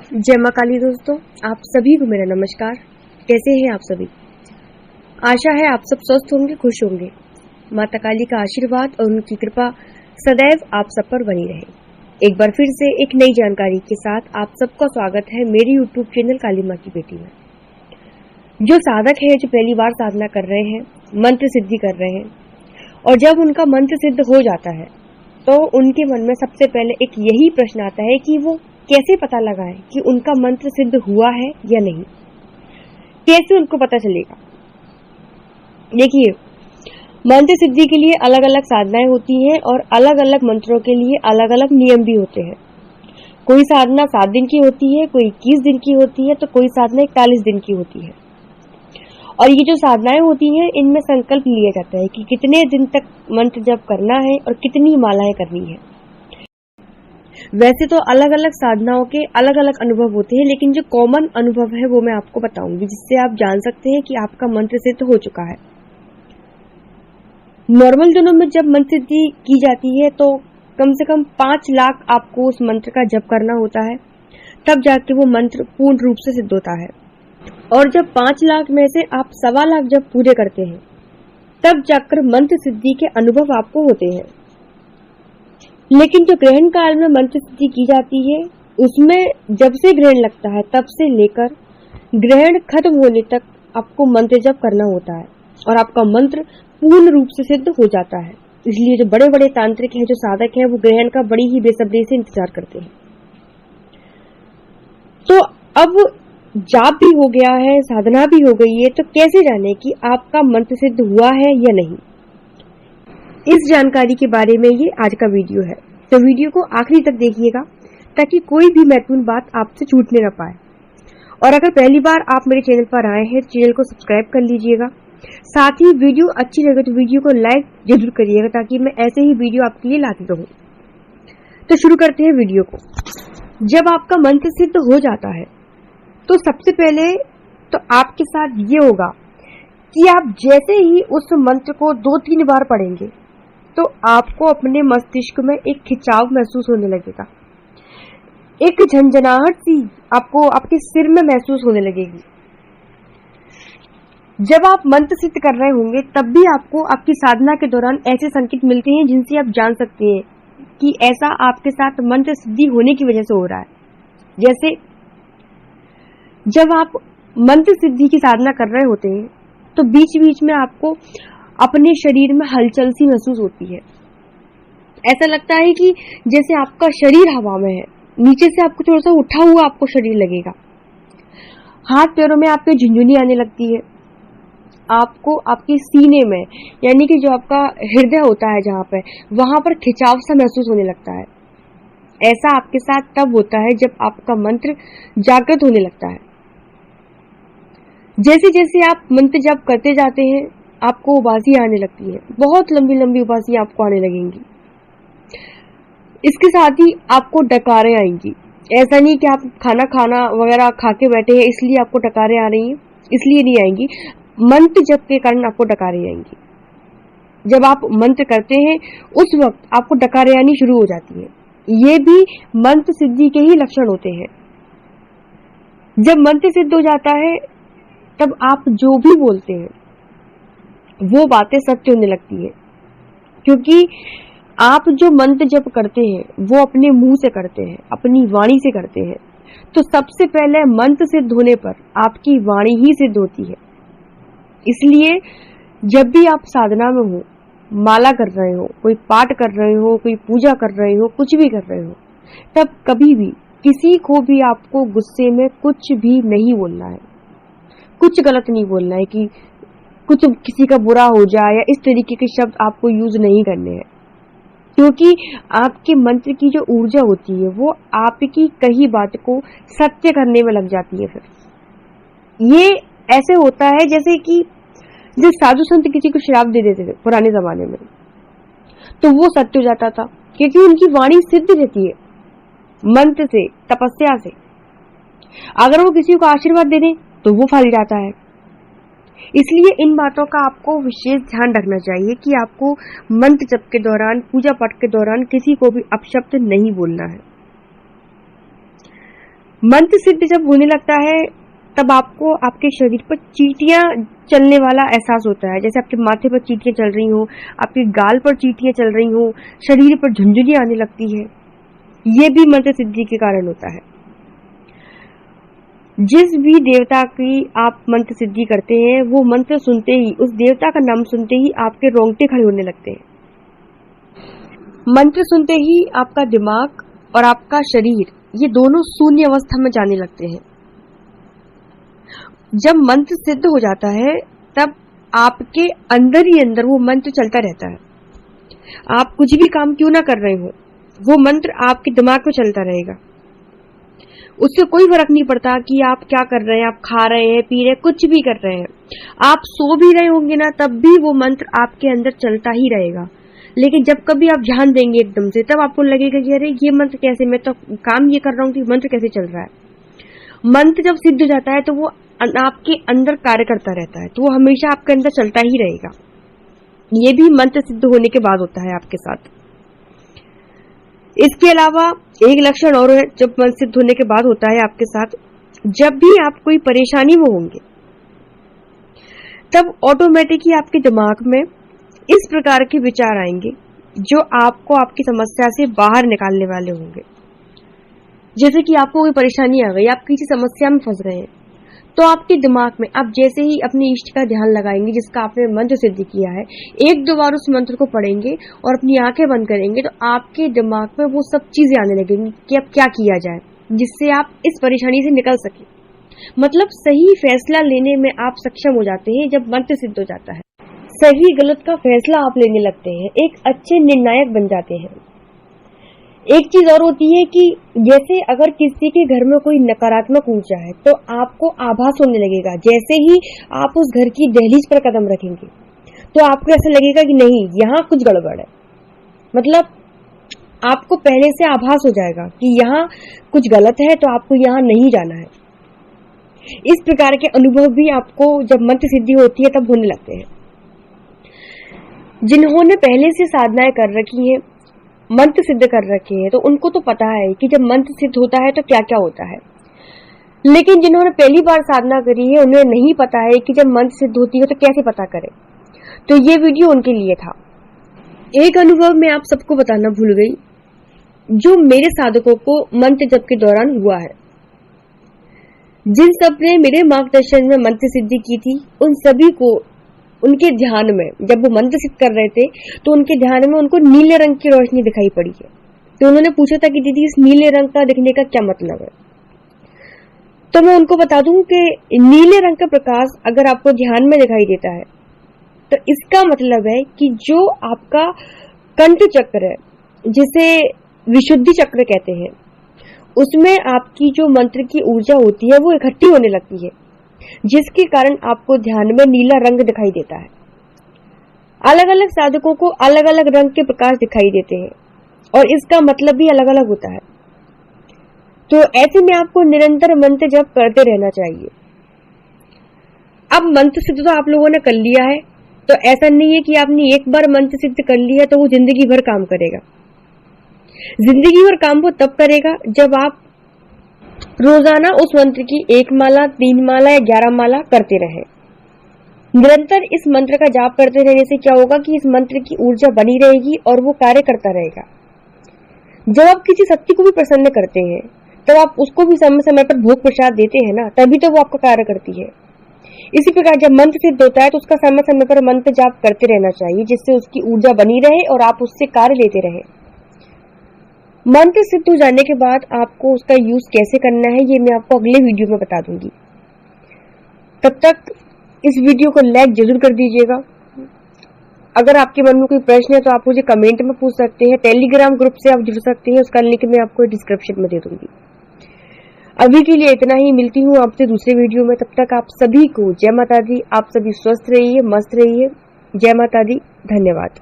जय मां काली। दोस्तों, आप सभी को मेरा नमस्कार। कैसे हैं आप सभी? आशा है आप सब स्वस्थ होंगे, खुश होंगे। माता काली का आशीर्वाद और उनकी कृपा सदैव आप सब पर बनी रहे। एक बार फिर से एक नई जानकारी के साथ आप सबका स्वागत है मेरे यूट्यूब चैनल काली मां की बेटी में। जो साधक है, जो पहली बार साधना कर रहे हैं, मंत्र सिद्धि कर रहे हैं, और जब उनका मंत्र सिद्ध हो जाता है तो उनके मन में सबसे पहले एक यही प्रश्न आता है कि वो कैसे पता लगाएं कि उनका मंत्र सिद्ध हुआ है या नहीं। कैसे उनको पता चलेगा? देखिए, मंत्र सिद्धि के लिए अलग अलग साधनाएं होती हैं और अलग अलग मंत्रों के लिए अलग अलग नियम भी होते हैं। कोई साधना 7 दिन की होती है, कोई 21 दिन की होती है, तो कोई साधना 41 दिन की होती है। और ये जो साधनाएं होती हैं, इनमें संकल्प लिया जाता है कि कितने दिन तक मंत्र जप करना है और कितनी मालाएं करनी है। वैसे तो अलग अलग साधनाओं के अलग अलग अनुभव होते हैं, लेकिन जो कॉमन अनुभव है वो मैं आपको बताऊंगी, जिससे आप जान सकते हैं कि आपका मंत्र सिद्ध हो चुका है। नॉर्मल दिनों में जब मंत्र सिद्धि की जाती है तो कम से कम 5 लाख आपको उस मंत्र का जप करना होता है, तब जाके वो मंत्र पूर्ण रूप से सिद्ध होता है। और जब 5 लाख में से आप 1.25 लाख जब पूरे करते हैं, तब जाकर मंत्र सिद्धि के अनुभव आपको होते हैं। लेकिन जो ग्रहण काल में मंत्र सिद्धि की जाती है, उसमें जब से ग्रहण लगता है तब से लेकर ग्रहण खत्म होने तक आपको मंत्र जप करना होता है और आपका मंत्र पूर्ण रूप से सिद्ध हो जाता है। इसलिए जो बड़े बड़े तांत्रिक हैं, जो साधक हैं, वो ग्रहण का बड़ी ही बेसब्री से इंतजार करते हैं। तो अब जाप भी हो गया है, साधना भी हो गई है, तो कैसे जाने कि आपका मंत्र सिद्ध हुआ है या नहीं? इस जानकारी के बारे में ये आज का वीडियो है, तो वीडियो को आखिरी तक देखिएगा ताकि कोई भी महत्वपूर्ण बात आपसे छूटने न पाए। और अगर पहली बार आप मेरे चैनल पर आए हैं, चैनल को सब्सक्राइब कर लीजिएगा। साथ ही वीडियो अच्छी लगे तो वीडियो को लाइक जरूर करिएगा, ताकि मैं ऐसे ही वीडियो आपके लिए लाती रहूं। तो शुरू करते हैं वीडियो को। जब आपका मंत्र सिद्ध हो जाता है तो सबसे पहले तो आपके साथ ये होगा कि आप जैसे ही उस मंत्र को 2-3 बार पढ़ेंगे तो आपको अपने मस्तिष्क में एक खिंचाव महसूस होने लगेगा, एक झंझनाहट सी आपको आपके सिर में महसूस होने लगेगी। जब आप मंत्र सिद्ध कर रहे होंगे तब भी आपको आपकी साधना के दौरान ऐसे संकेत मिलते हैं जिनसे आप जान सकते हैं कि ऐसा आपके साथ मंत्र सिद्धि होने की वजह से हो रहा है। जैसे जब आप मंत्र सिद्धि की साधना कर रहे होते हैं तो बीच बीच में आपको अपने शरीर में हलचल सी महसूस होती है। ऐसा लगता है कि जैसे आपका शरीर हवा में है, नीचे से आपको थोड़ा सा उठा हुआ आपको शरीर लगेगा। हाथ पैरों में आपके झुंझुनी आने लगती है। आपको आपके सीने में, यानी कि जो आपका हृदय होता है जहां पे, वहां पर खिंचाव सा महसूस होने लगता है। ऐसा आपके साथ तब होता है जब आपका मंत्र जागृत होने लगता है। जैसे जैसे आप मंत्र जप करते जाते हैं, आपको उबासी आने लगती है। बहुत लंबी लंबी उबासी आपको आने लगेंगी। इसके साथ ही आपको डकारें आएंगी। ऐसा नहीं कि आप खाना वगैरह खा के बैठे हैं इसलिए आपको डकारें आ रही हैं, इसलिए नहीं आएंगी। मंत्र जप के कारण आपको डकारें आएंगी। जब आप मंत्र करते हैं उस वक्त आपको डकारें आनी शुरू हो जाती है। ये भी मंत्र सिद्धि के ही लक्षण होते हैं। जब मंत्र सिद्ध हो जाता है तब आप जो भी बोलते हैं वो बातें सत्य होने लगती है, क्योंकि आप जो मंत्र जप करते हैं वो अपने मुंह से करते हैं, अपनी वाणी से करते हैं। तो सबसे पहले मंत्र सिद्ध होने पर आपकी वाणी ही सिद्ध होती है। इसलिए जब भी आप साधना में हो, माला कर रहे हो, कोई पाठ कर रहे हो, कोई पूजा कर रहे हो, कुछ भी कर रहे हो, तब कभी भी किसी को भी आपको गुस्से में कुछ भी नहीं बोलना है, कुछ गलत नहीं बोलना है कि कुछ किसी का बुरा हो जाए, या इस तरीके के शब्द आपको यूज नहीं करने हैं। क्योंकि आपके मंत्र की जो ऊर्जा होती है वो आपकी कही बात को सत्य करने में लग जाती है। फिर ये ऐसे होता है जैसे कि जो साधु संत किसी को श्राप दे देते थे पुराने जमाने में, तो वो सत्य हो जाता था, क्योंकि उनकी वाणी सिद्ध रहती है मंत्र से, तपस्या से। अगर वो किसी को आशीर्वाद दे दें तो वो फल जाता है। इसलिए इन बातों का आपको विशेष ध्यान रखना चाहिए कि आपको मंत्र जप के दौरान, पूजा पाठ के दौरान किसी को भी अपशब्द नहीं बोलना है। मंत्र सिद्ध जब होने लगता है तब आपको आपके शरीर पर चींटियां चलने वाला एहसास होता है, जैसे आपके माथे पर चींटियां चल रही हो, आपके गाल पर चींटियां चल रही हो, शरीर पर झुंझुनियां आने लगती है। ये भी मंत्र सिद्धि के कारण होता है। जिस भी देवता की आप मंत्र सिद्धि करते हैं वो मंत्र सुनते ही, उस देवता का नाम सुनते ही आपके रोंगटे खड़े होने लगते हैं। मंत्र सुनते ही आपका दिमाग और आपका शरीर ये दोनों शून्य अवस्था में जाने लगते हैं। जब मंत्र सिद्ध हो जाता है तब आपके अंदर ही अंदर वो मंत्र चलता रहता है। आप कुछ भी काम क्यों ना कर रहे हो, वो मंत्र आपके दिमाग में चलता रहेगा। उससे कोई फर्क नहीं पड़ता कि आप क्या कर रहे हैं, आप खा रहे हैं, पी रहे हैं, कुछ भी कर रहे हैं। आप सो भी रहे होंगे ना तब भी वो मंत्र आपके अंदर चलता ही रहेगा। लेकिन जब कभी आप ध्यान देंगे एकदम से तब आपको लगेगा कि अरे ये मंत्र कैसे, मैं तो काम ये कर रहा हूँ कि मंत्र कैसे चल रहा है। मंत्र जब सिद्ध हो जाता है तो वो आपके अंदर कार्य करता रहता है, तो वो हमेशा आपके अंदर चलता ही रहेगा। ये भी मंत्र सिद्ध होने के बाद होता है आपके साथ। इसके अलावा एक लक्षण और है जब मंत्र सिद्ध होने के बाद होता है आपके साथ, जब भी आप कोई परेशानी में होंगे तब ऑटोमेटिक ही आपके दिमाग में इस प्रकार के विचार आएंगे जो आपको आपकी समस्या से बाहर निकालने वाले होंगे। जैसे कि आपको कोई परेशानी आ गई, आप किसी समस्या में फंस गए हैं, तो आपके दिमाग में आप जैसे ही अपने इष्ट का ध्यान लगाएंगे जिसका आपने मंत्र सिद्ध किया है, एक दो बार उस मंत्र को पढ़ेंगे और अपनी आंखें बंद करेंगे तो आपके दिमाग में वो सब चीजें आने लगेंगी कि अब क्या किया जाए जिससे आप इस परेशानी से निकल सके। मतलब सही फैसला लेने में आप सक्षम हो जाते हैं जब मंत्र सिद्ध हो जाता है। सही गलत का फैसला आप लेने लगते हैं, एक अच्छे निर्णायक बन जाते हैं। एक चीज और होती है कि जैसे अगर किसी के घर में कोई नकारात्मक ऊर्जा है तो आपको आभास होने लगेगा। जैसे ही आप उस घर की दहलीज पर कदम रखेंगे तो आपको ऐसा लगेगा कि नहीं, यहाँ कुछ गड़बड़ है। मतलब आपको पहले से आभास हो जाएगा कि यहाँ कुछ गलत है, तो आपको यहाँ नहीं जाना है। इस प्रकार के अनुभव भी आपको जब मंत्र सिद्धि होती है तब होने लगते हैं। जिन्होंने पहले से साधनाएं कर रखी हैं, मंत्र सिद्ध कर रखे हैं, तो उनको तो पता है कि जब मंत्र सिद्ध होता है तो क्या क्या होता है। लेकिन जिन्होंने पहली बार साधना करी है उन्हें नहीं पता है कि जब मंत्र सिद्ध होती है तो कैसे पता करें। तो ये वीडियो उनके लिए था। एक अनुभव मैं आप सबको बताना भूल गई जो मेरे साधकों को मंत्र जप के दौरान हुआ है। जिन सब ने मेरे मार्गदर्शन में मंत्र सिद्धि की थी उन सभी को उनके ध्यान में, जब वो मंत्र सिद्ध कर रहे थे तो उनके ध्यान में उनको नीले रंग की रोशनी दिखाई पड़ी है। तो उन्होंने पूछा था कि दीदी इस नीले रंग का दिखने का क्या मतलब है। तो मैं उनको बता दूं कि नीले रंग का प्रकाश अगर आपको ध्यान में दिखाई देता है तो इसका मतलब है कि जो आपका कंठ चक्र है, जिसे विशुद्धि चक्र कहते हैं, उसमें आपकी जो मंत्र की ऊर्जा होती है वो इकट्ठी होने लगती है, जिसके कारण आपको ध्यान में नीला रंग दिखाई देता है। अलग अलग साधकों को अलग अलग रंग के प्रकाश दिखाई देते हैं और इसका मतलब भी अलग अलग होता है। तो ऐसे में आपको निरंतर मंत्र जप करते रहना चाहिए। अब मंत्र सिद्ध तो आप लोगों ने कर लिया है, तो ऐसा नहीं है कि आपने एक बार मंत्र सिद्ध कर लिया तो वो जिंदगी भर काम करेगा। जिंदगी भर काम वो तब करेगा जब आप रोजाना उस मंत्र की 1 माला, 3 माला या 11 माला करते रहे। निरंतर इस मंत्र का जाप करते रहने से क्या होगा कि इस मंत्र की ऊर्जा बनी रहेगी और वो कार्य करता रहेगा। जब आप किसी शक्ति को भी प्रसन्न करते हैं तब आप उसको भी समय समय पर भोग प्रसाद देते हैं ना, तभी तो वो आपका कार्य करती है। इसी प्रकार जब मंत्र सिद्ध होता है तो उसका समय समय पर मंत्र जाप करते रहना चाहिए, जिससे उसकी ऊर्जा बनी रहे और आप उससे कार्य लेते रहे। मंत्र सिद्ध हो जाने के बाद आपको उसका यूज कैसे करना है ये मैं आपको अगले वीडियो में बता दूंगी। तब तक इस वीडियो को लाइक जरूर कर दीजिएगा। अगर आपके मन में कोई प्रश्न है तो आप मुझे कमेंट में पूछ सकते हैं। टेलीग्राम ग्रुप से आप जुड़ सकते हैं, उसका लिंक मैं आपको डिस्क्रिप्शन में दे दूंगी। अभी के लिए इतना ही, मिलती हूँ आपसे दूसरे वीडियो में। तब तक आप सभी को जय माता दी। आप सभी स्वस्थ रहिए, मस्त रहिए। जय माता दी, धन्यवाद।